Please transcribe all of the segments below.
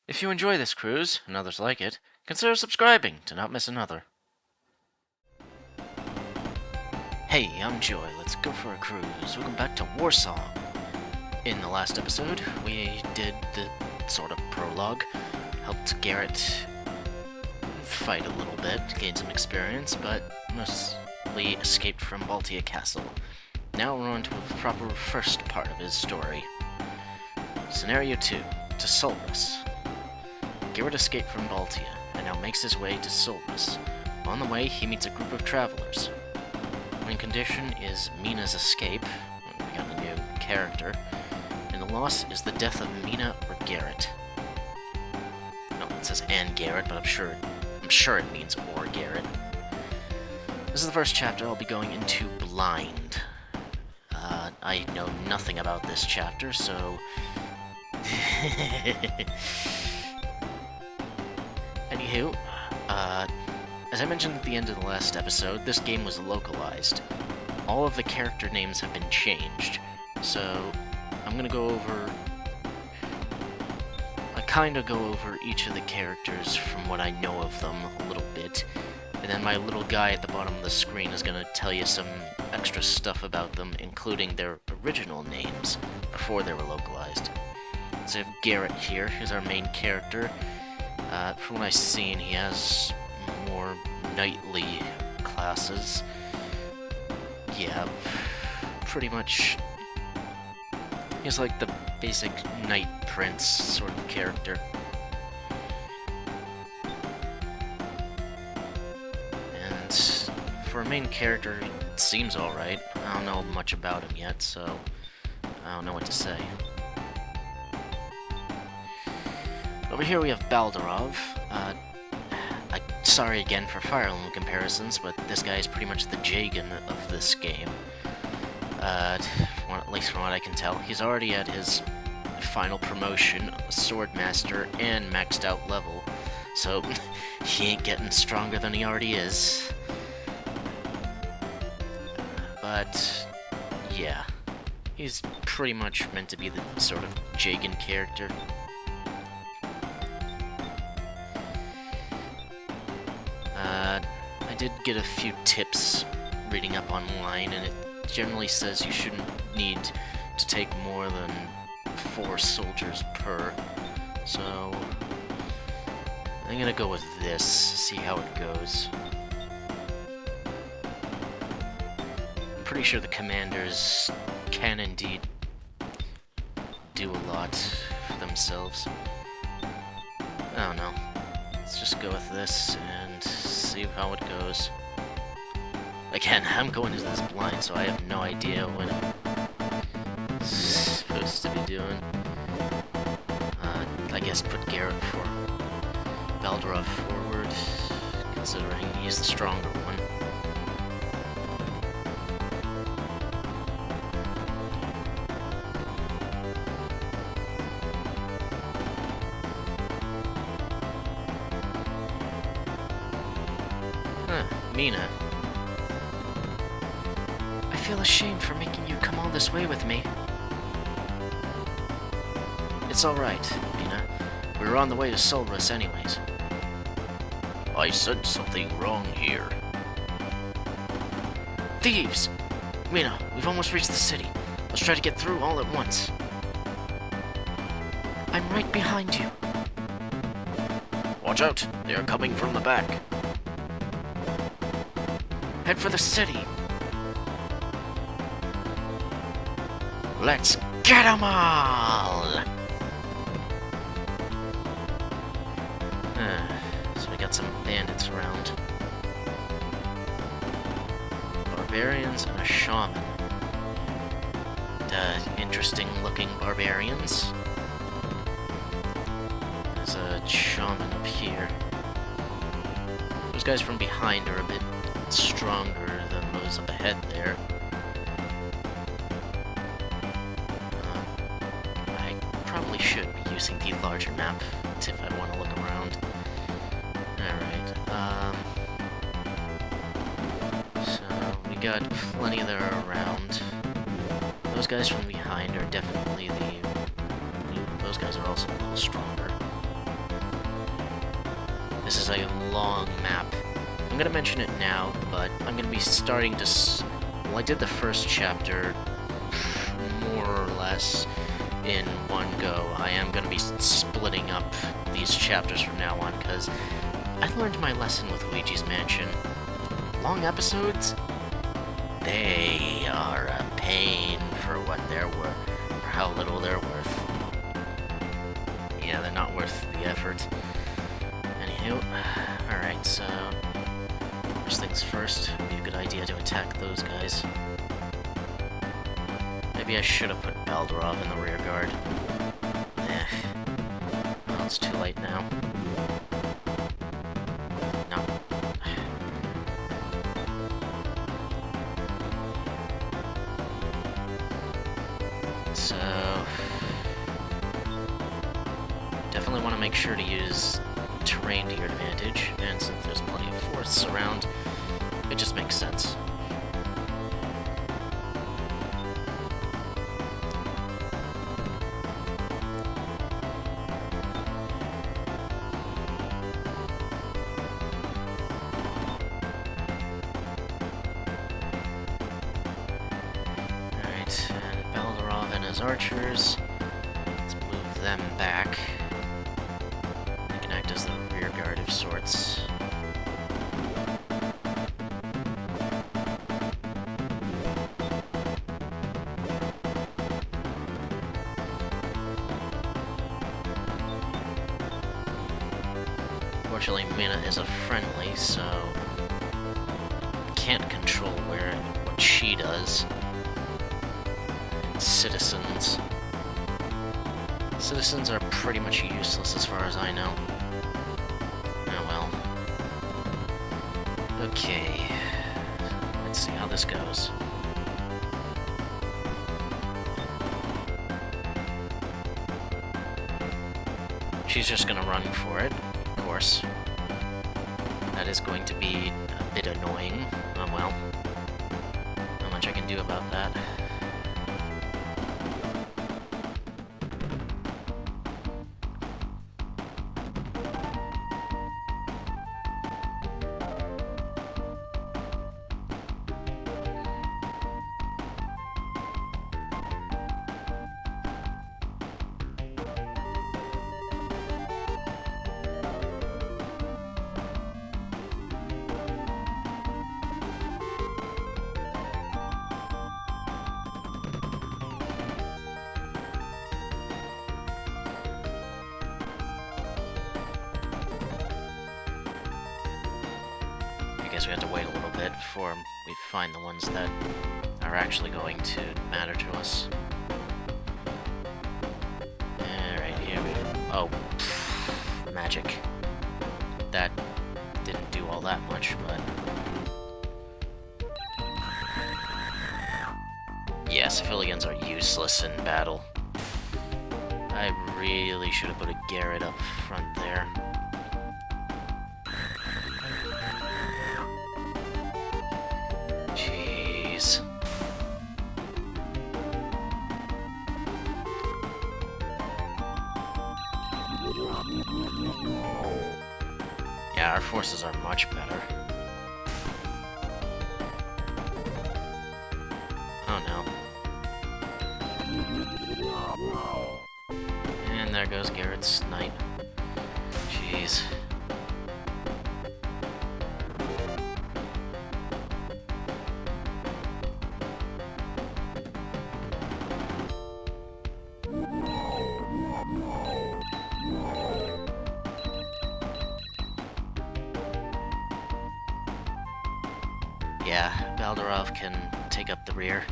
If you enjoy this cruise, and others like it, consider subscribing to not miss another. Hey, I'm Joy. Let's go for a cruise. Welcome back to Warsong. In the last episode, we did the sort of prologue, helped Garrett fight a little bit, gain some experience, but mostly escaped from Baltia Castle. Now we're on to the proper first part of his story. Scenario 2, to Sulras. Garrett escaped from Baltia, and now makes his way to Sulras. On the way, he meets a group of travelers. Main condition is Mina's escape, we got a new character, and the loss is the death of Mina or Garrett. No, it says and Garrett, but I'm sure it means or Garrett. This is the first chapter. I'll be going into blind. I know nothing about this chapter, so... Anywho, as I mentioned at the end of the last episode, this game was localized. All of the character names have been changed, so I'm gonna go over... I kinda go over each of the characters from what I know of them a little bit, and then my little guy at the bottom of the screen is gonna tell you some extra stuff about them, including their original names, before they were localized. So I have Garrett here, he's our main character. From what I've seen, he has more knightly classes. Yeah, pretty much... he's like the basic knight prince sort of character. And for a main character, he seems alright. I don't know much about him yet, so I don't know what to say. Over here we have Baldarov. Sorry again for Fire Emblem comparisons, but this guy is pretty much the Jagan of this game. At least from what I can tell. He's already at his final promotion, Swordmaster, and maxed out level, so he ain't getting stronger than he already is. But, yeah. He's pretty much meant to be the sort of Jagan character. I did get a few tips reading up online, and it generally says you shouldn't need to take more than 4 soldiers per. So I'm gonna go with this, see how it goes. I'm pretty sure the commanders can indeed do a lot for themselves. I don't know. Let's just go with this and see how it goes. Again, I'm going into this blind, so I have no idea what I'm supposed to be doing. I guess put Garrett for Baldarov forward, considering he's the stronger one. Mina. I feel ashamed for making you come all this way with me. It's alright, Mina. We were on the way to Sulras anyways. I sense something wrong here. Thieves! Mina, we've almost reached the city. Let's try to get through all at once. I'm right behind you. Watch out! They are coming from the back. Head for the city. Let's get 'em all! So we got some bandits around. Barbarians and a shaman. Interesting looking barbarians. There's a shaman up here. Those guys from behind are a bit stronger than those up ahead there. I probably should be using the larger map if I want to look around. Alright, so we got plenty that are around. Those guys from behind are definitely those guys are also a little stronger. This is a long map. I'm gonna mention it now, but I'm gonna be starting to well, I did the first chapter more or less in one go. I am gonna be splitting up these chapters from now on, because I learned my lesson with Luigi's Mansion. Long episodes, they are a pain for what they're worth, for how little they're worth. Yeah, they're not worth the effort. Anywho, alright, so first things first, it would be a good idea to attack those guys. Maybe I should have put Baldarov in the rear guard. Well, it's too late now. No. So definitely want to make sure to use terrain to your advantage, and since there's plenty of forests around, it just makes sense. Alright, and Baldarov and his archers, let's move them back. They can act as the rear guard of sorts. Fortunately, Mina is a friendly, so can't control what she does. Citizens. Citizens are pretty much useless as far as I know. Oh well. Okay. Let's see how this goes. She's just gonna run for it. Of course. That is going to be a bit annoying. Oh well. Not much I can do about that. I guess we have to wait a little bit before we find the ones that are actually going to matter to us. Alright, here we go. Oh, pff, magic. That didn't do all that much, but... yeah, Civillians are useless in battle. I really should have put a Garrett up front there. Jeez. Yeah, our forces are much better. Oh no. And there goes Garrett's knight. Jeez. Yeah, Baldarov can take up the rear.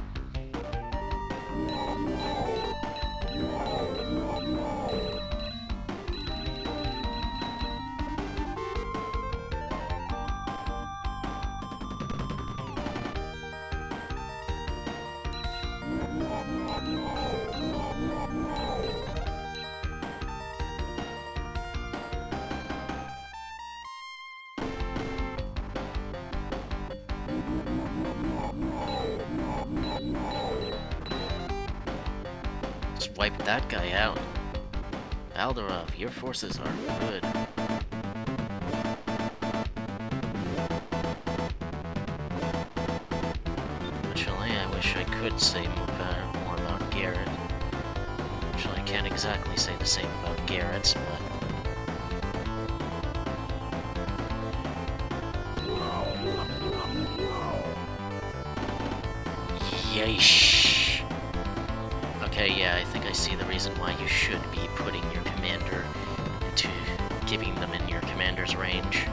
Just wipe that guy out. Baldarov, your forces are good. could say more about Garrett. Actually, I can't exactly say the same about Garrett's, but... Yeesh. Okay, yeah, I think I see the reason why you should be putting your commander into keeping them in your commander's range.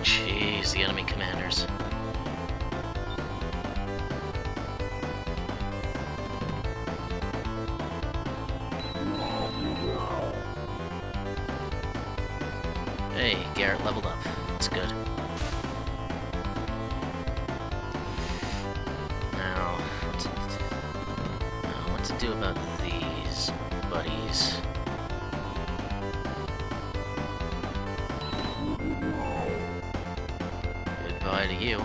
Jeez, the enemy commanders. Hey, Garrett leveled up. That's good. Now, what to do about these buddies? Goodbye to you.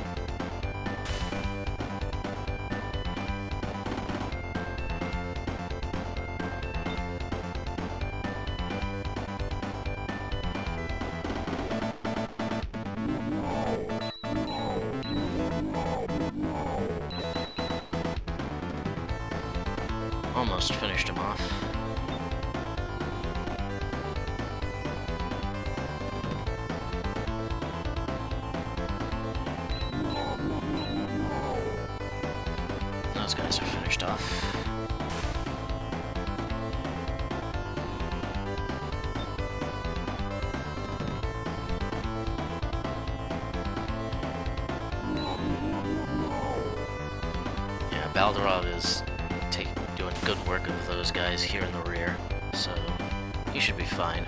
Almost finished him off. Those guys are finished off. Yeah, Baldarov is doing good work of those guys here in the rear, so he should be fine.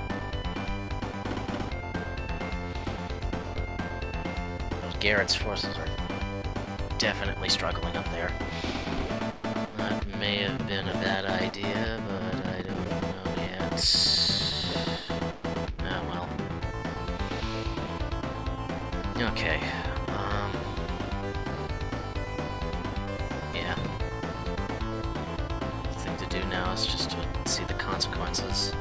Those Garrett's forces are definitely struggling up there. That may have been a bad idea, but I don't know yet. Oh well. Okay. Yeah. The thing to do now is just to see the consequences.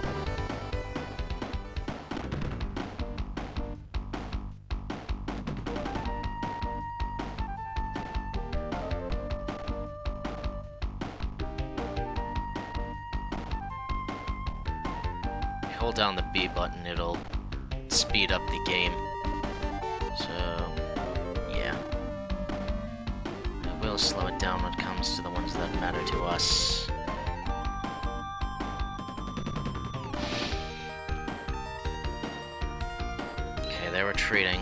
Hold down the B button, it'll speed up the game. So, yeah. It will slow it down when it comes to the ones that matter to us. Okay, they're retreating.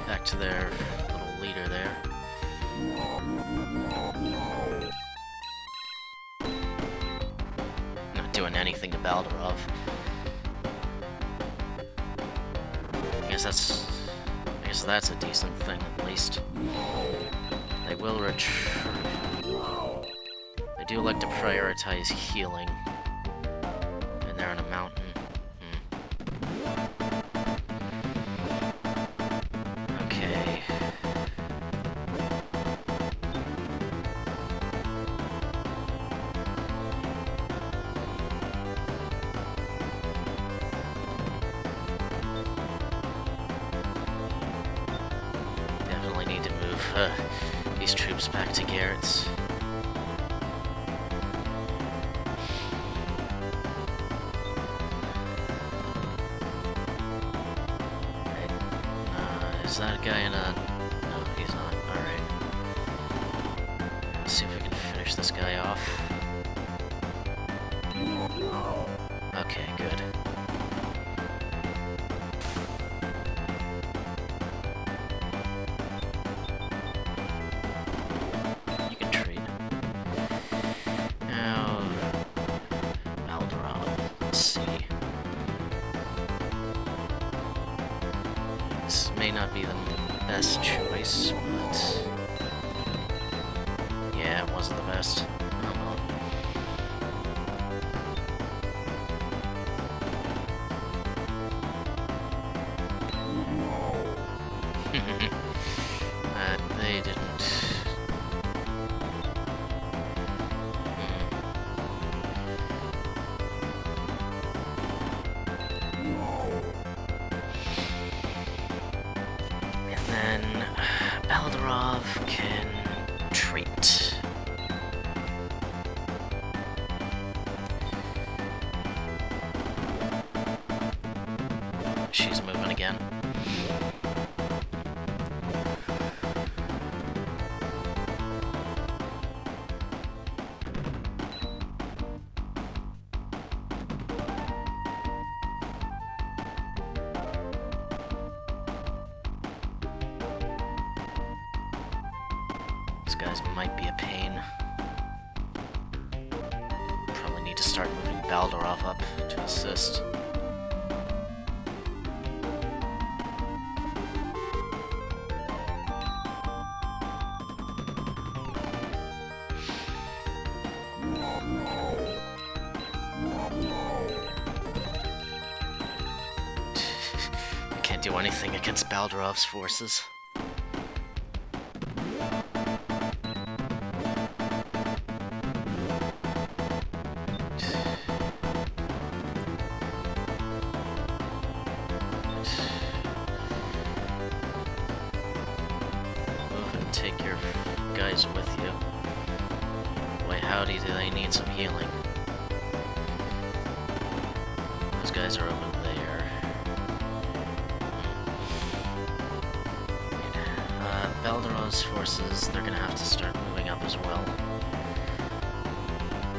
Back to their little leader there. Not doing anything to Baldarov. I guess that's a decent thing, at least. They will They do like to prioritize healing. And they're in a mountain. Okay. Need to move these troops back to Garrett's. Is that a guy in a... No, he's not. Alright. Let's see if we can finish this guy off. Okay, good. May not be the best choice, but yeah, it wasn't the best. Oh well. They didn't. And then Baldarov can treat. She's moving again. These guys might be a pain. Probably need to start moving Baldarov up to assist. Can't do anything against Baldarov's forces. Move and take your guys with you. Boy, howdy, do they need some healing. Those guys are over there. Baldarov's forces, they're gonna have to start moving up as well.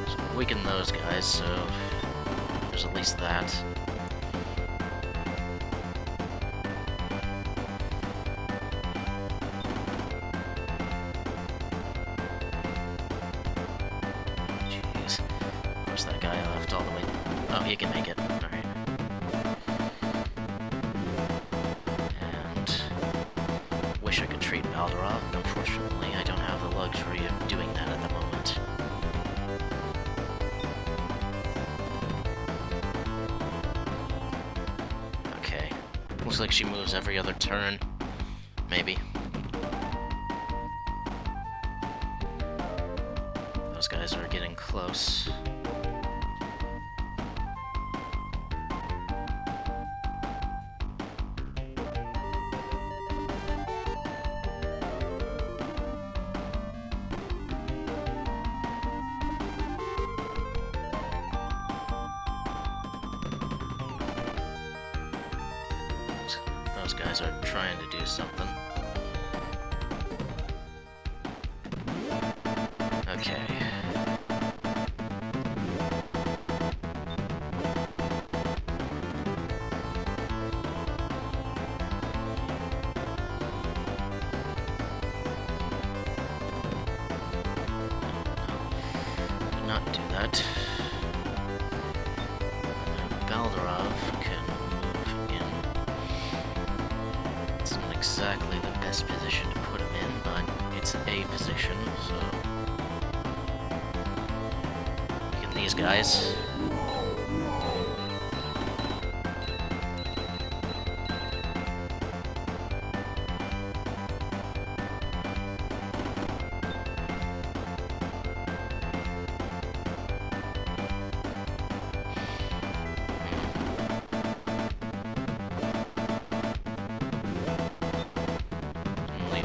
So weaken those guys, so there's at least that. Jeez. Of course that guy left all the way... Oh, he can make it. Alright. And... wish I could treat Baldarov, but unfortunately I don't have the luxury of doing that at the moment. Okay. Looks like she moves every other turn. Maybe. Those guys are getting close. Those guys are trying to do something. Okay. Do not do that. Baldarov can move in. It's not exactly the best position to put him in, but it's a position, so... Look at these guys.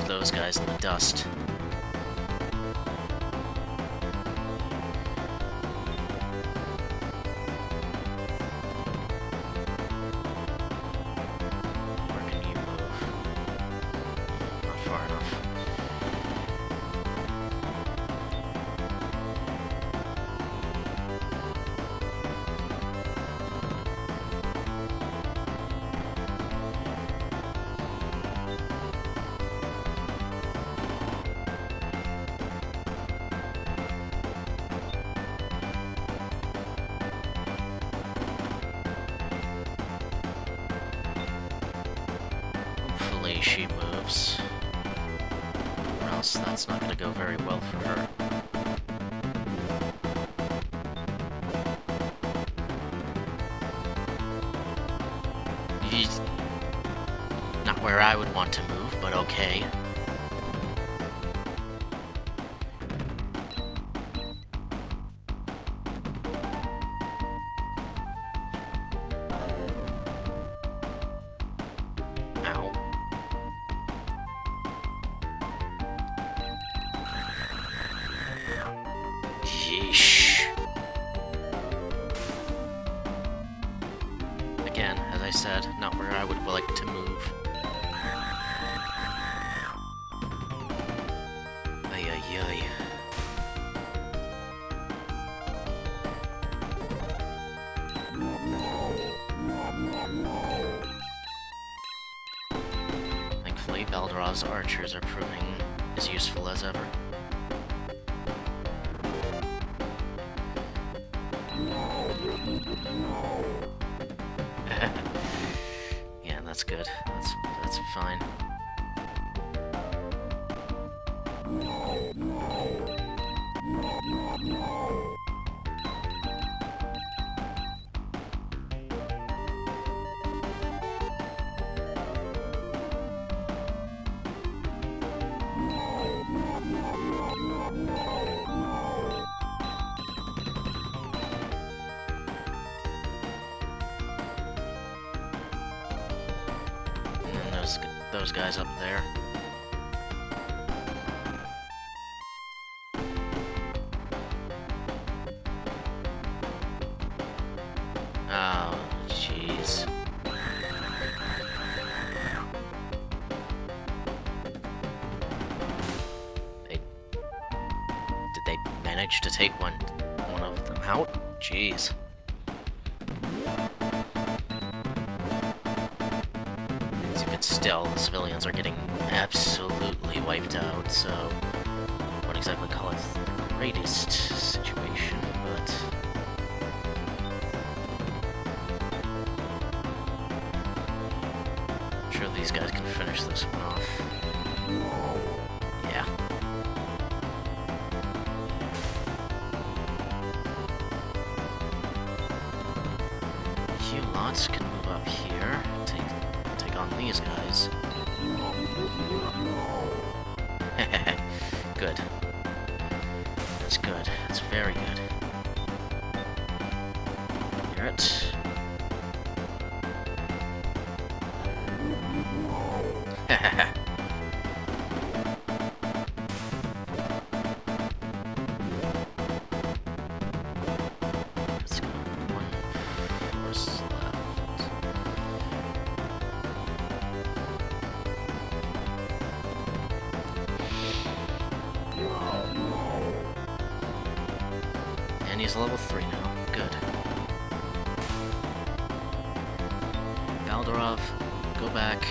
Those guys in the dust. Where can you move? Not far enough. She moves, or else that's not going to go very well for her. Not where I would want to move, but okay. Ow. Yeesh. Again, as I said, not where I would like to move. Ay ay ay. Thankfully, Baldora's archers are proving as useful as ever. Yeah, that's good. That's fine. Those guys up there. Oh, jeez. Did they manage to take one of them out? Jeez. Still, the civilians are getting absolutely wiped out, so I wouldn't exactly call it the greatest situation, but I'm sure these guys can finish this one off. Yeah. You lots can move up here, take on these guys. Good. That's good. That's very good. Garrett. Let's go. One force left. And he's level 3 now. Good. Baldorov, go back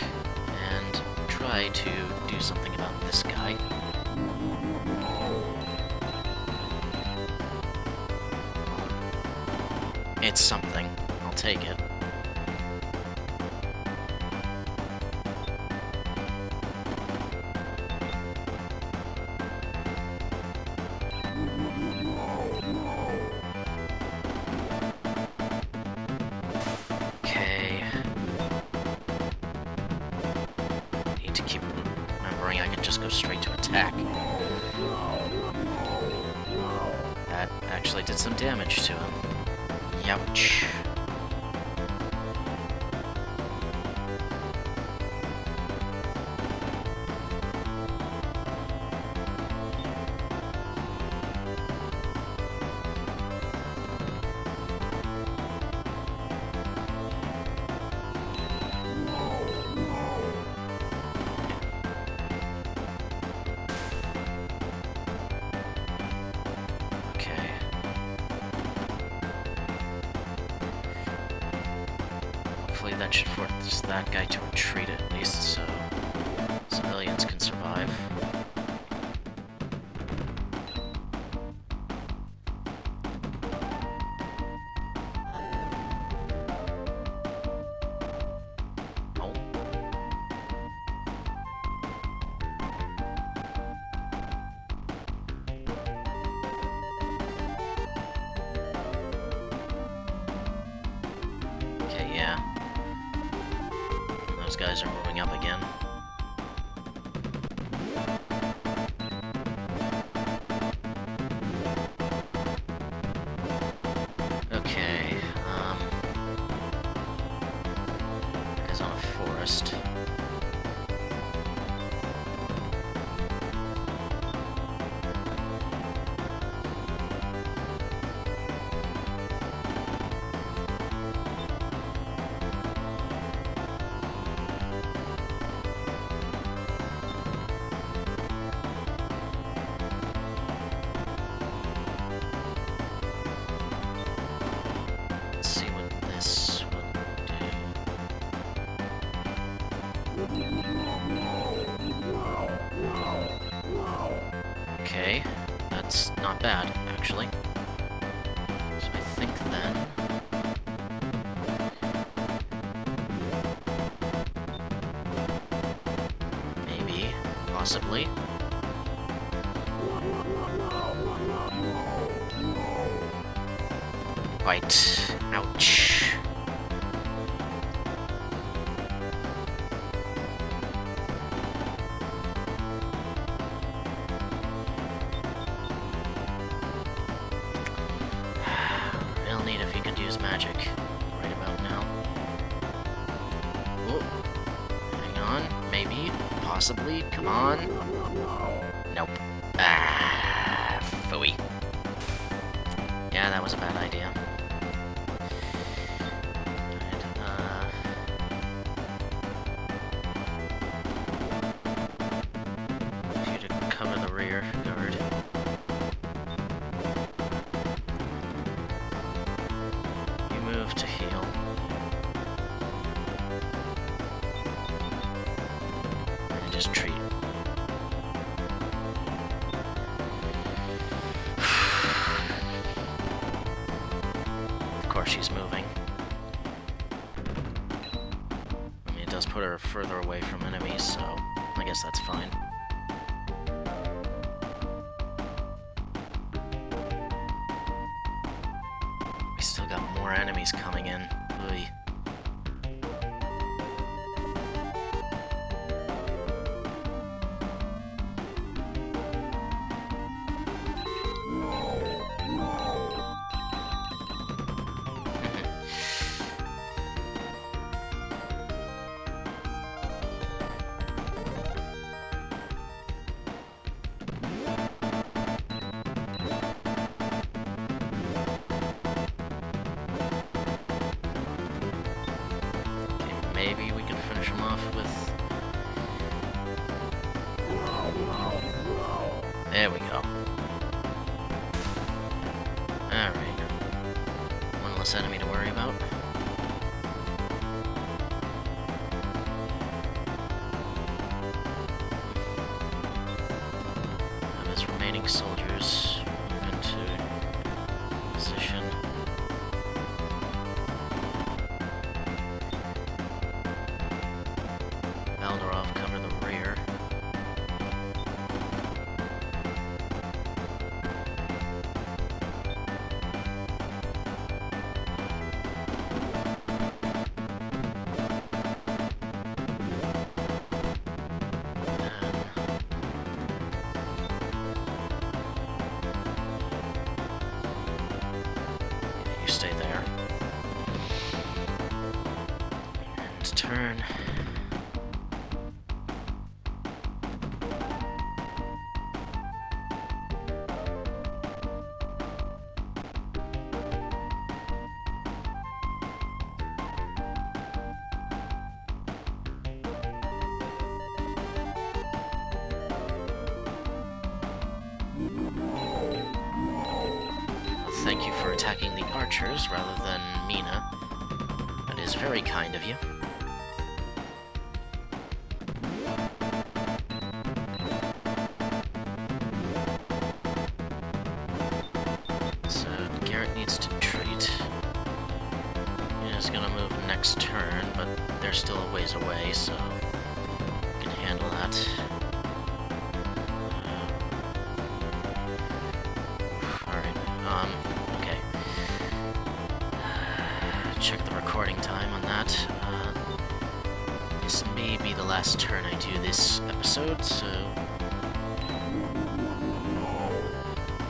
and try to do something about this guy. It's something. I'll take it. I can just go straight to attack. That actually did some damage to him. Youch. That should force that guy to retreat at least, so civilians can survive. Oh. Okay, yeah. Those guys are moving coming up again. Okay, is on a forest. Okay, that's not bad, actually. So I think then... maybe, possibly... bite. Ouch. Real neat if you could use magic right about now. Oh, hang on, maybe, possibly, come on. Nope. Ah, phooey. Yeah, that was a bad idea. You to cover the rear guard. You move to heal. And just treat. Of course she's moving. I mean, it does put her further away from enemies, so I guess that's fine. We still got more enemies coming in. Oy. Maybe we can finish him off with... there we go. Alright. One less enemy to worry about. Have his remaining soldiers move into position. Cover the rear. You stay there. And turn. Thank you for attacking the archers rather than Mina. That is very kind of you. So Garrett needs to treat. Mina's gonna move next turn, but they're still a ways away, so we can handle that. Okay. Check the recording time on that. This may be the last turn I do this episode, so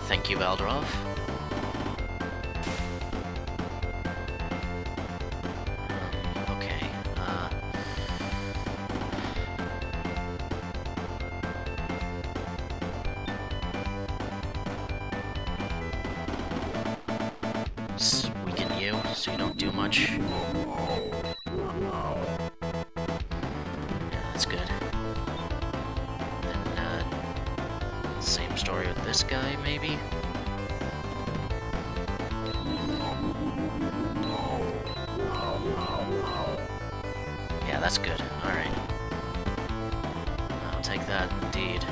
thank you, Baldarov. Okay, just weaken you so you don't do much. That's good. Then, same story with this guy, maybe? Yeah, that's good. Alright. I'll take that, indeed.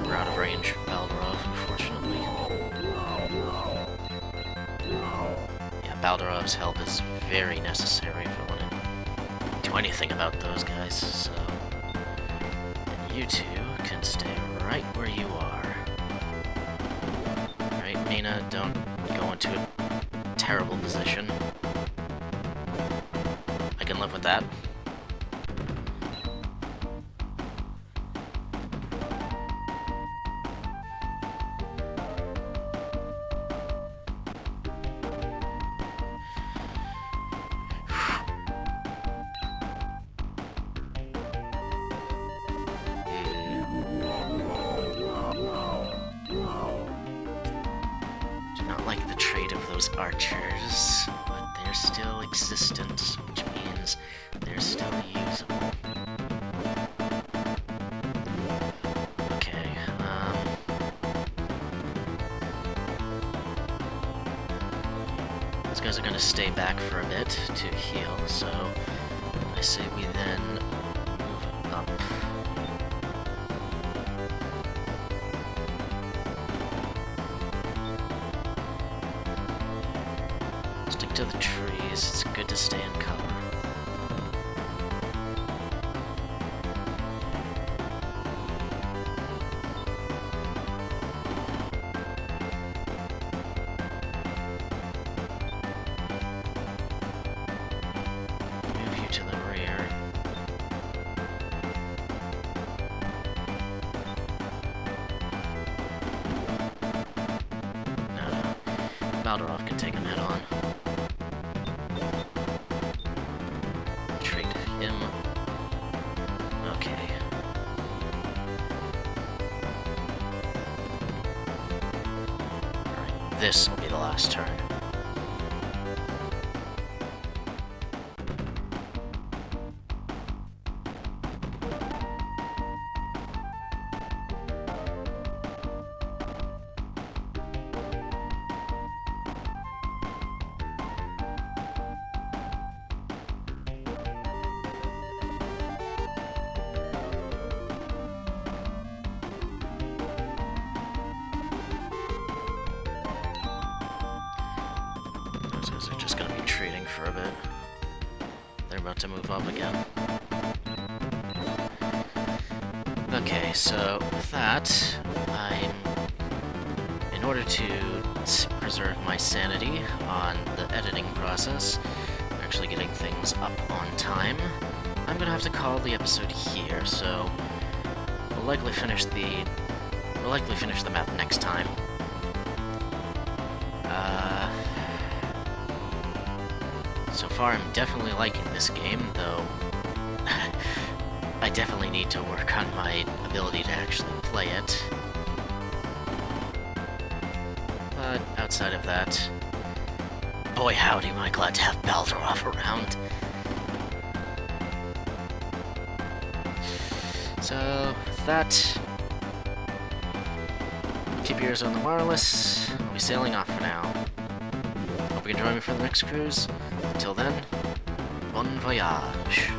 We're out of range, Baldarov, unfortunately. Yeah, Baldarov's help is very necessary if I want to do anything about those guys, so... And you two can stay right where you are. Right, Mina, don't go into a terrible position. I can live with that. Like the trait of those archers, but they're still existent, which means they're still usable. Okay, those guys are gonna stay back for a bit to heal, so I say we then move up. To the trees, it's good to stay in cover. Move you to the rear. No. Baldarov can take him head on. Okay. Alright, this will be the last turn. Those are just going to be trading for a bit. They're about to move up again. Okay, so with that, in order to preserve my sanity on the editing process, actually getting things up on time, I'm going to have to call the episode here, so we'll likely finish the map next time. So far, I'm definitely liking this game, though I definitely need to work on my ability to actually play it. But outside of that, boy howdy, am I glad to have Baldarov around. So, with that, keep your ears on the wireless. I'll be sailing off for now. Hope you can join me for the next cruise. Until then, bon voyage.